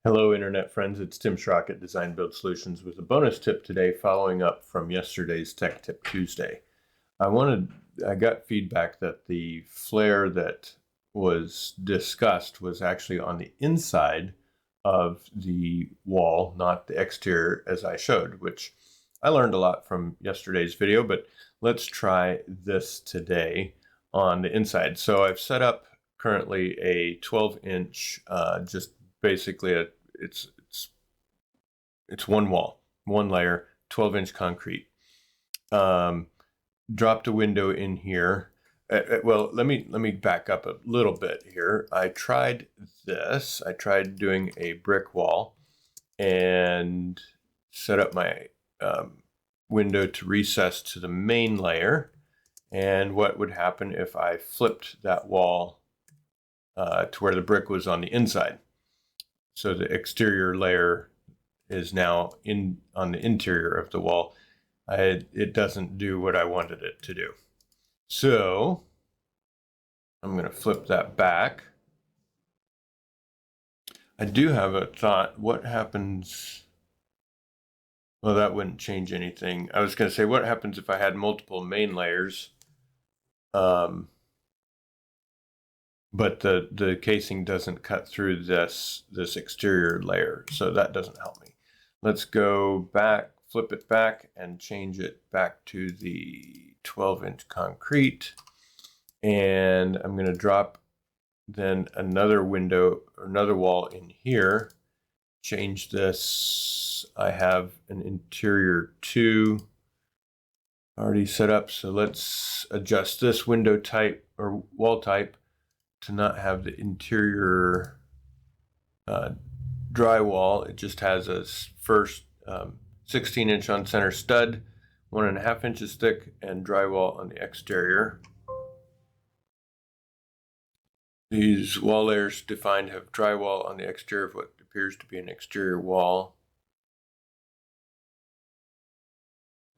Hello, Internet friends. It's Tim Schrock at Design Build Solutions with a bonus tip today, following up from yesterday's Tech Tip Tuesday. I got feedback that the flare that was discussed was actually on the inside of the wall, not the exterior as I showed, which I learned a lot from yesterday's video, but let's try this today on the inside. So I've set up currently a 12-inch, just basically it's one wall, one layer, 12-inch concrete. Dropped a window in here. Well, let me back up a little bit here. I tried this. I tried doing a brick wall and set up my window to recess to the main layer. And what would happen if I flipped that wall to where the brick was on the inside? So the exterior layer is now on the interior of the wall. It doesn't do what I wanted it to do. So I'm going to flip that back. I do have a thought. What happens? Well, that wouldn't change anything. I was going to say, what happens if I had multiple main layers? But the casing doesn't cut through this exterior layer, so that doesn't help me. Let's go back, flip it back, and change it back to the 12-inch concrete. And I'm going to drop then another window, or another wall in here. Change this. I have an interior 2 already set up, so let's adjust this window type or wall type to not have the interior drywall. It just has a first 16-inch on center stud, 1.5 inches thick, and drywall on the exterior. These wall layers defined have drywall on the exterior of what appears to be an exterior wall.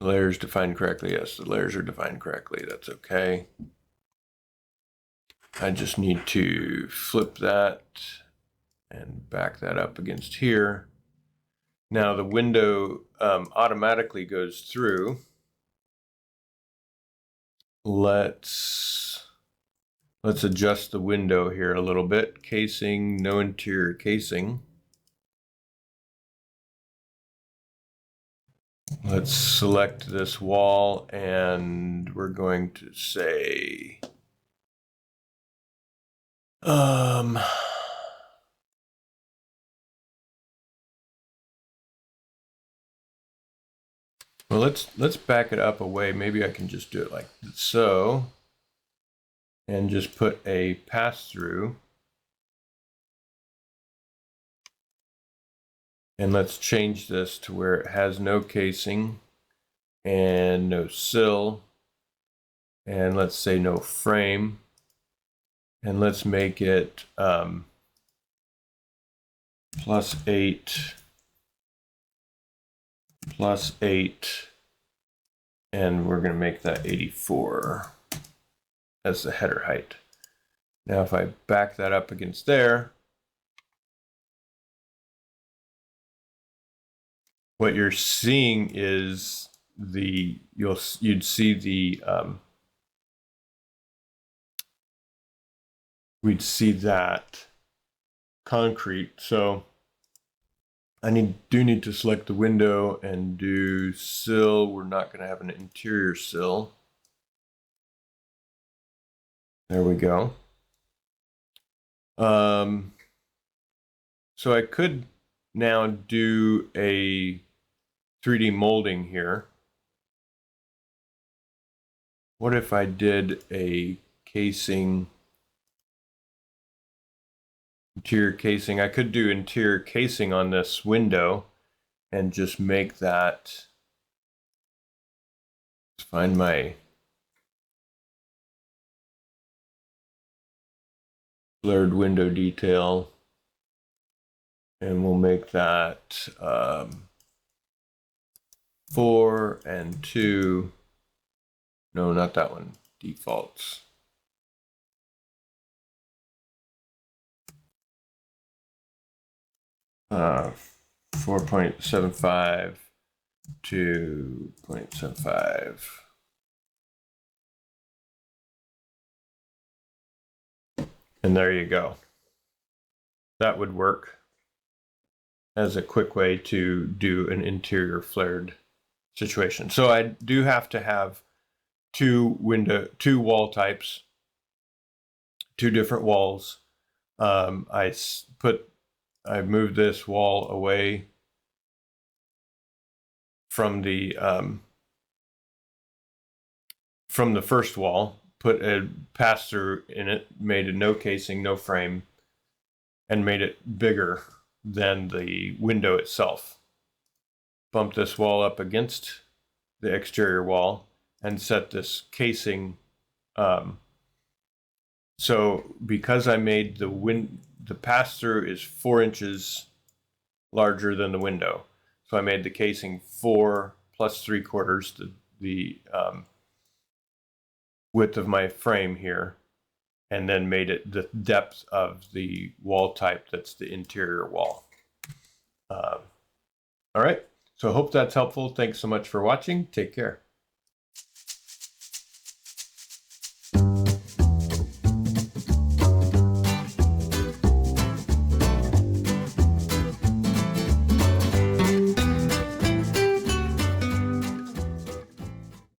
The layers defined correctly. Yes, the layers are defined correctly. That's okay. I just need to flip that and back that up against here. Now the window automatically goes through. Let's adjust the window here a little bit. Casing, no interior casing. Let's select this wall and we're going to say well, let's back it up away. Maybe I can just do it like so, and just put a pass through. And let's change this to where it has no casing and no sill. And let's say no frame. And let's make it +8, +8, and we're going to make that 84 as the header height. Now if I back that up against there, what you're seeing is you'd see the we'd see that concrete. So I do need to select the window and do sill. We're not going to have an interior sill. There we go. So I could now do a 3D molding here. What if I did a casing, interior casing? I could do interior casing on this window and just make that, let's find my blurred window detail, and we'll make that 4 and 2. No, not that one. Defaults. 4.75 to 0.75. And there you go. That would work as a quick way to do an interior flared situation. So I do have to have two wall types, two different walls. I moved this wall away from the first wall, put a pass-through in it, made a no casing, no frame, and made it bigger than the window itself. Bumped this wall up against the exterior wall and set this casing. So because I made the pass-through is 4 inches larger than the window, so I made the casing 4 plus 3/4 the width of my frame here, and then made it the depth of the wall type that's the interior wall. All right, so I hope that's helpful. Thanks so much for watching. Take care.